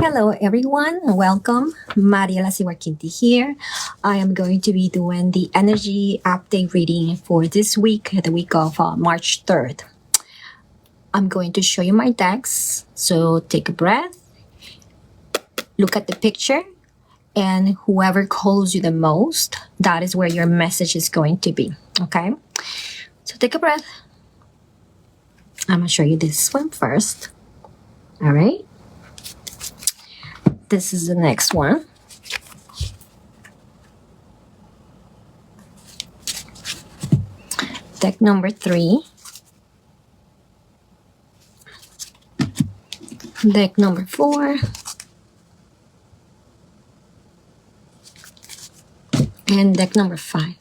Hello everyone, welcome. Mariela Siwakinti here. I am going to be doing the energy update reading for this week, the week of March 3rd. I'm going to show you my decks, so take a breath, look at the picture, and whoever calls you the most, that is where your message is going to be, okay? So take a breath. I'm gonna show you this one first, all right? This is the next one. Deck number 3. Deck number 4. And deck number 5.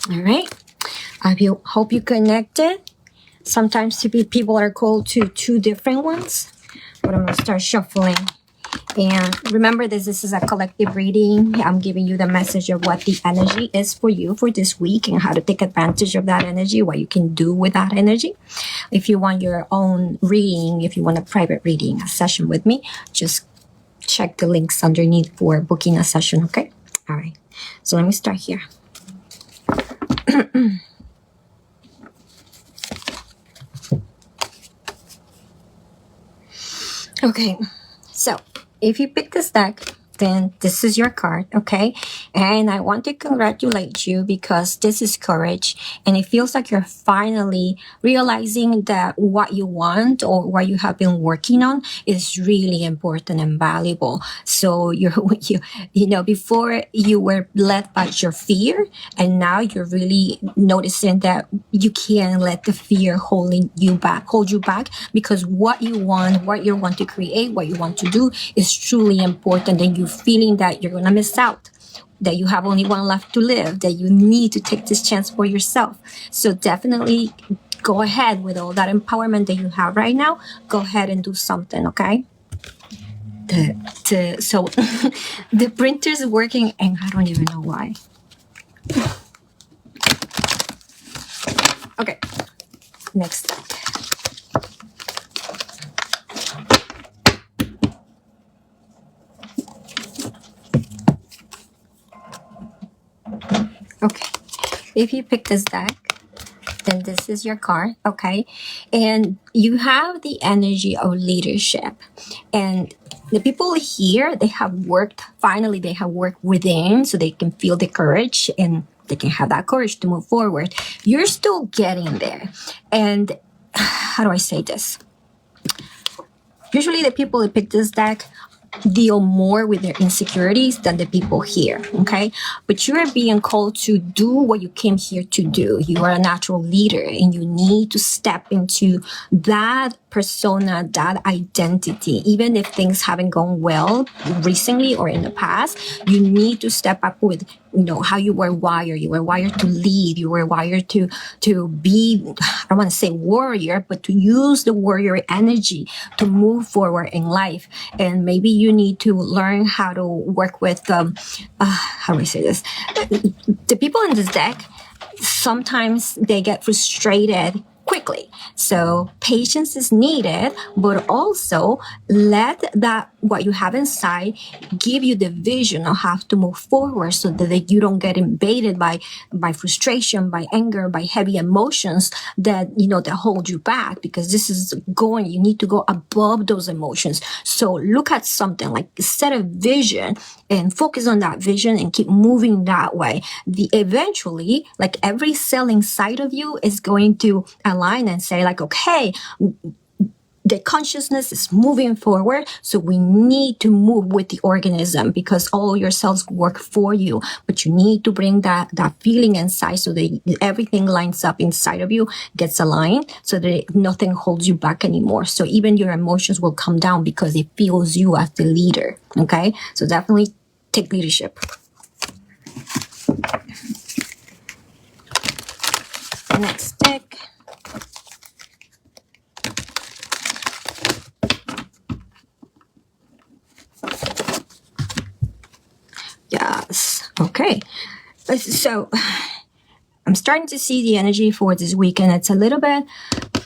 All right. I hope you connected. Sometimes people are called to 2 different ones, but I'm going to start shuffling. And remember this is a collective reading. I'm giving you the message of what the energy is for you for this week and how to take advantage of that energy, what you can do with that energy. If you want your own reading, if you want a private reading, a session with me, just check the links underneath for booking a session, okay? All right. So let me start here. Okay, so if you pick this deck, then this is your card, okay? And I want to congratulate you because this is courage. And it feels like you're finally realizing that what you want or what you have been working on is really important and valuable. So you know, before you were led by your fear, and now you're really noticing that you can't let the fear hold you back, because what you want, what you want to create, what you want to do is truly important, and you're feeling that you're going to miss out, that you have only one left to live, that you need to take this chance for yourself. So definitely go ahead with all that empowerment that you have right now. Go ahead and do something, okay? So the printer's working and I don't even know why. Okay, next deck. Okay, if you pick this deck, then this is your card, okay? And you have the energy of leadership. And the people here, they have worked within so they can feel the courage and they can have that courage to move forward. You're still getting there. And how do I say this? Usually the people that pick this deck deal more with their insecurities than the people here, okay? But you are being called to do what you came here to do. You are a natural leader and you need to step into that persona, that identity. Even if things haven't gone well recently or in the past, you need to step up with, you know, how you were wired. You were wired to lead. You were wired to be, I don't want to say warrior, but to use the warrior energy to move forward in life. And maybe you need to learn how to work with, how do I say this? The people in this deck, sometimes they get frustrated quickly. So patience is needed, but also let that what you have inside give you the vision of how to move forward so that you don't get invaded by frustration, by anger, by heavy emotions that, you know, that hold you back, because this is you need to go above those emotions. So look at something, like set a vision and focus on that vision and keep moving that way. Eventually, like every cell inside of you is going to align and say like, okay, the consciousness is moving forward, so we need to move with the organism because all your cells work for you. But you need to bring that feeling inside so that everything lines up inside of you, gets aligned, so that nothing holds you back anymore. So even your emotions will come down because it feels you as the leader. Okay, so definitely take leadership. Next deck. Yes. Okay. So I'm starting to see the energy for this weekend. It's a little bit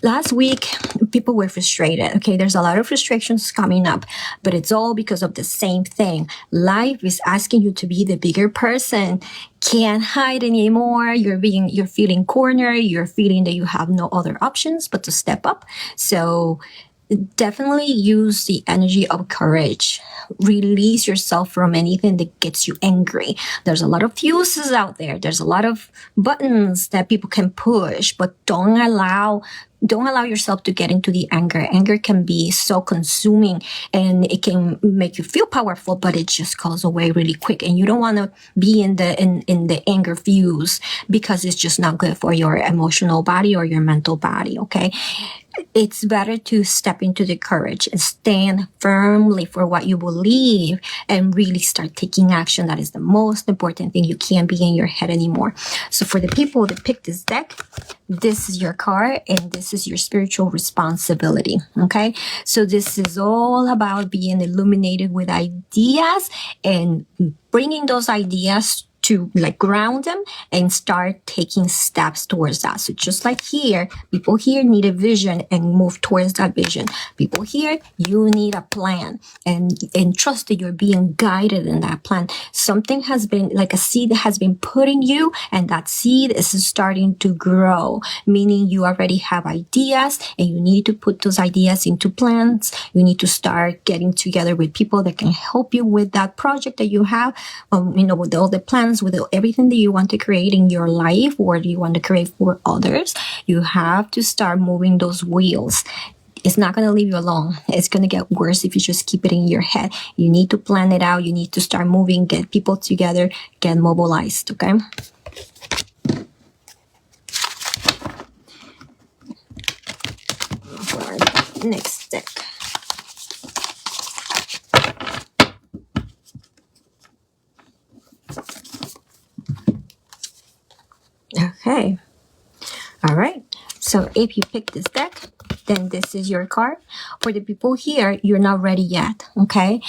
last week, people were frustrated. Okay, there's a lot of frustrations coming up, but it's all because of the same thing. Life is asking you to be the bigger person. Can't hide anymore. You're feeling cornered. You're feeling that you have no other options but to step up. So definitely use the energy of courage. Release yourself from anything that gets you angry. There's a lot of fuses out there. There's a lot of buttons that people can push, but don't allow yourself to get into the anger. Anger can be so consuming and it can make you feel powerful, but it just goes away really quick. And you don't want to be in the anger fuse, because it's just not good for your emotional body or your mental body. Okay. It's better to step into the courage and stand firmly for what you believe and really start taking action. That is the most important thing. You can't be in your head anymore. So for the people that pick this deck, this is your card and this is your spiritual responsibility. Okay. So this is all about being illuminated with ideas and bringing those ideas to like ground them and start taking steps towards that. So just like here, people here need a vision and move towards that vision. People here, you need a plan and trust that you're being guided in that plan. Something has been like a seed has been put in you, and that seed is starting to grow, meaning you already have ideas and you need to put those ideas into plans. You need to start getting together with people that can help you with that project that you have, with all the plans, with everything that you want to create in your life or you want to create for others. You have to start moving those wheels. It's not going to leave you alone. It's going to get worse if you just keep it in your head. You need to plan it out. You need to start moving, get people together, get mobilized. Okay. Next deck. Okay. All right. So if you pick this deck, then this is your card. For the people here, you're not ready yet. Okay.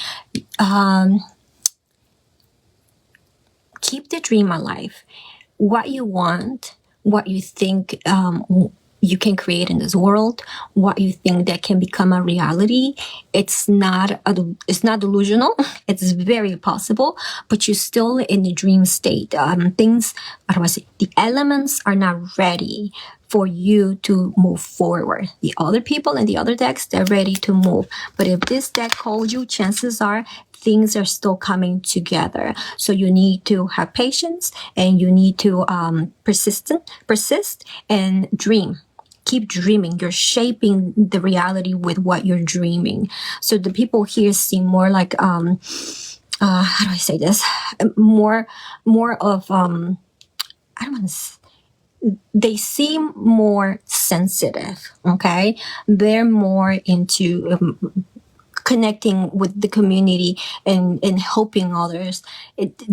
Keep the dream alive. What you want, what you think you can create in this world, what you think that can become a reality. It's not delusional. It's very possible, but you're still in the dream state. The elements are not ready for you to move forward. The other people in the other decks, they're ready to move. But if this deck calls you, chances are things are still coming together. So you need to have patience and you need to persist and dream. Keep dreaming. You're shaping the reality with what you're dreaming. So the people here seem more like how do I say this? More of I don't want to. They seem more sensitive. Okay, they're more into connecting with the community and helping others,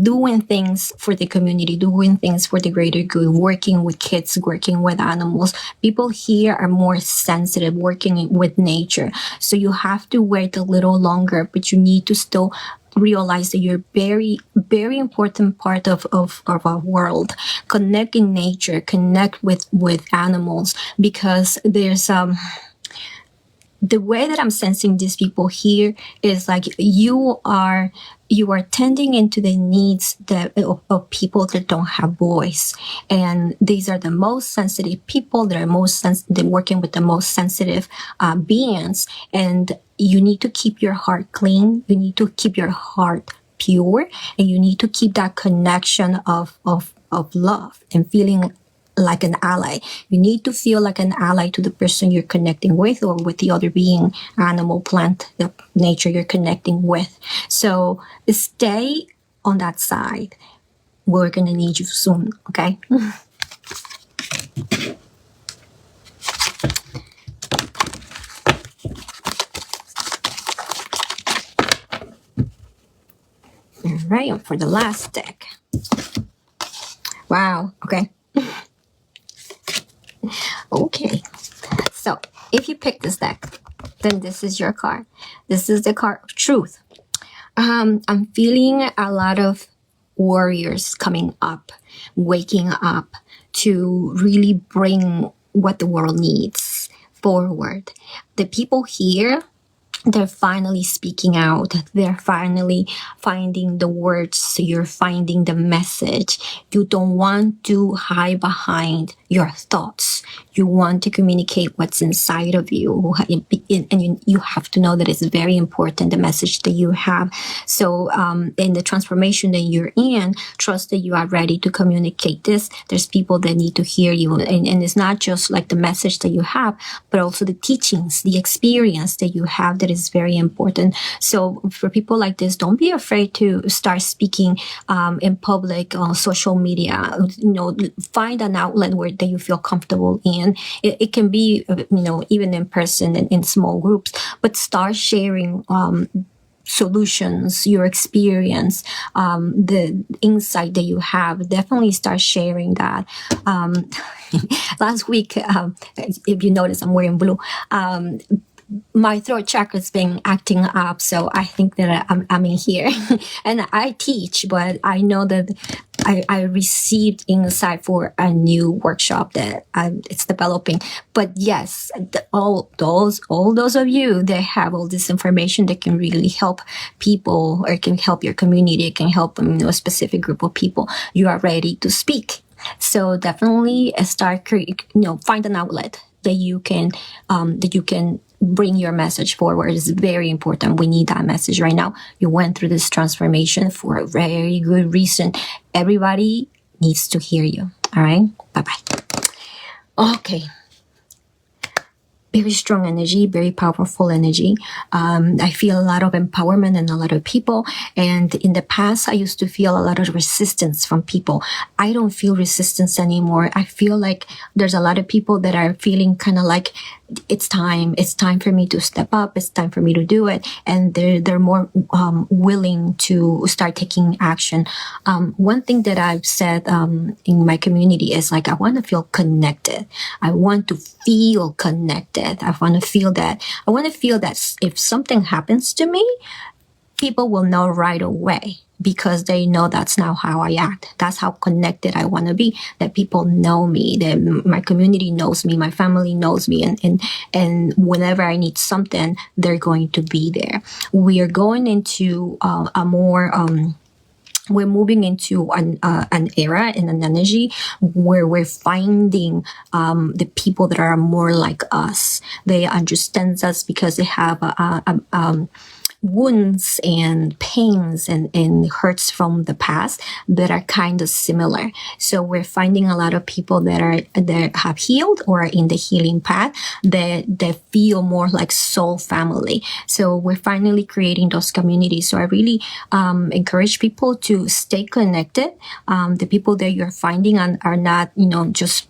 doing things for the community, doing things for the greater good, working with kids, working with animals. People here are more sensitive, working with nature. So you have to wait a little longer, but you need to still realize that you're very, very important part of our world. Connect in nature, connect with animals, because there's the way that I'm sensing these people here is like you are tending into the needs of people that don't have voice, and these are the most sensitive people. They're working with the most sensitive beings, and you need to keep your heart clean. You need to keep your heart pure, and you need to keep that connection of love and feeling like an ally. You need to feel like an ally to the person you're connecting with, or with the other being, animal, plant, the nature you're connecting with. So stay on that side. We're going to need you soon, okay? All right, for the last deck. Wow, okay. Okay, so if you pick this deck, then this is your card. This is the card of truth. I'm feeling a lot of warriors coming up, waking up to really bring what the world needs. forward. The people here, they're finally speaking out. They're finally finding the words. You're finding the message. You don't want to hide behind your thoughts. You want to communicate what's inside of you. And you have to know that it's very important, the message that you have. So in the transformation that you're in, trust that you are ready to communicate this. There's people that need to hear you. And it's not just like the message that you have, but also the teachings, the experience that you have that is very important. So for people like this, don't be afraid to start speaking in public on social media. Find an outlet where that you feel comfortable in. It can be, even in person and in small groups, but start sharing solutions, your experience, the insight that you have. Definitely start sharing that. Last week, if you notice, I'm wearing blue. My throat chakra's been acting up, so I think that I'm in here. And I teach, but I know that I received insight for a new workshop that it's developing. But yes, all those of you that have all this information that can really help people, or can help your community, it can help a specific group of people, you are ready to speak. So definitely start, find an outlet that you can bring your message forward. Is very important. We need that message right now. You went through this transformation for a very good reason. Everybody needs to hear you. All right. Bye-bye. Okay. Very strong energy, very powerful energy. I feel a lot of empowerment in a lot of people. And in the past, I used to feel a lot of resistance from people. I don't feel resistance anymore. I feel like there's a lot of people that are feeling kind of like, it's time for me to step up. It's time for me to do it. And they're more willing to start taking action. One thing that I've said in my community is like, I want to feel connected. I want to feel connected. I want to feel that. I want to feel that if something happens to me, people will know right away, because they know that's now how I act. That's how connected I want to be, that people know me, that my community knows me, my family knows me, and whenever I need something, they're going to be there. We are going into we're moving into an era and an energy where we're finding the people that are more like us. They understand us because they have wounds and pains and hurts from the past that are kind of similar. So we're finding a lot of people that have healed or are in the healing path that feel more like soul family. So we're finally creating those communities. So I really encourage people to stay connected. The people that you're finding are not, just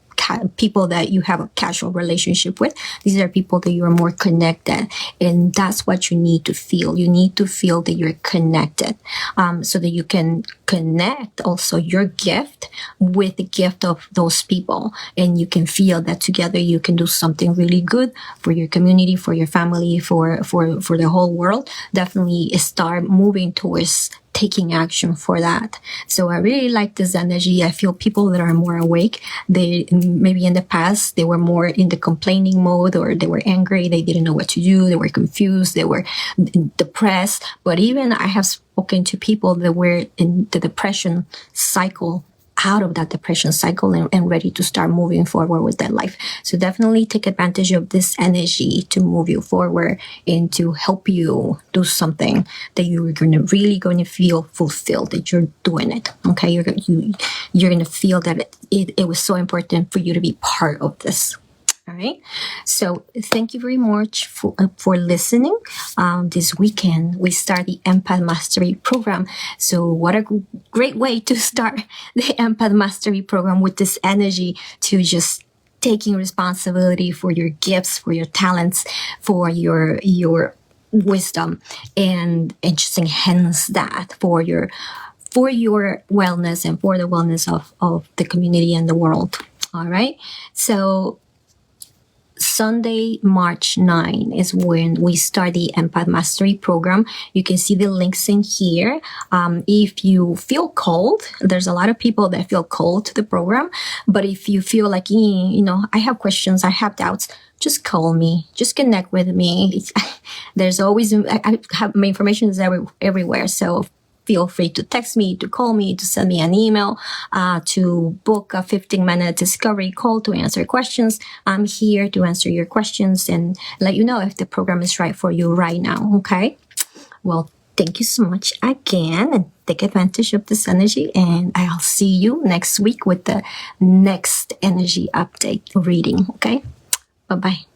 people that you have a casual relationship with. These are people that you are more connected, and that's what you need to feel. You need to feel that you're connected, so that you can connect also your gift with the gift of those people, and you can feel that together you can do something really good for your community, for your family, for the whole world. Definitely start moving towards taking action for that. So I really like this energy. I feel people that are more awake. They maybe in the past, they were more in the complaining mode, or they were angry. They didn't know what to do. They were confused. They were depressed. But even I have spoken to people that were in the depression cycle, out of that depression cycle, and ready to start moving forward with their life. So definitely take advantage of this energy to move you forward and to help you do something that you're really going to feel fulfilled that you're doing it. Okay, you're going to feel that it was so important for you to be part of this. All right. So thank you very much for listening. This weekend, we start the Empath Mastery Program. So what a great way to start the Empath Mastery Program, with this energy to just taking responsibility for your gifts, for your talents, for your wisdom, and just enhance that for your wellness and for the wellness of the community and the world. All right. So Sunday, March 9 is when we start the Empath Mastery Program. You can see the links in here. If you feel called, there's a lot of people that feel called to the program. But if you feel like, I have questions, I have doubts, just call me, just connect with me. There's always, I have my information is everywhere. So feel free to text me, to call me, to send me an email, to book a 15-minute discovery call to answer questions. I'm here to answer your questions and let you know if the program is right for you right now. Okay. Well, thank you so much again, and take advantage of this energy. And I'll see you next week with the next energy update reading. Okay. Bye-bye.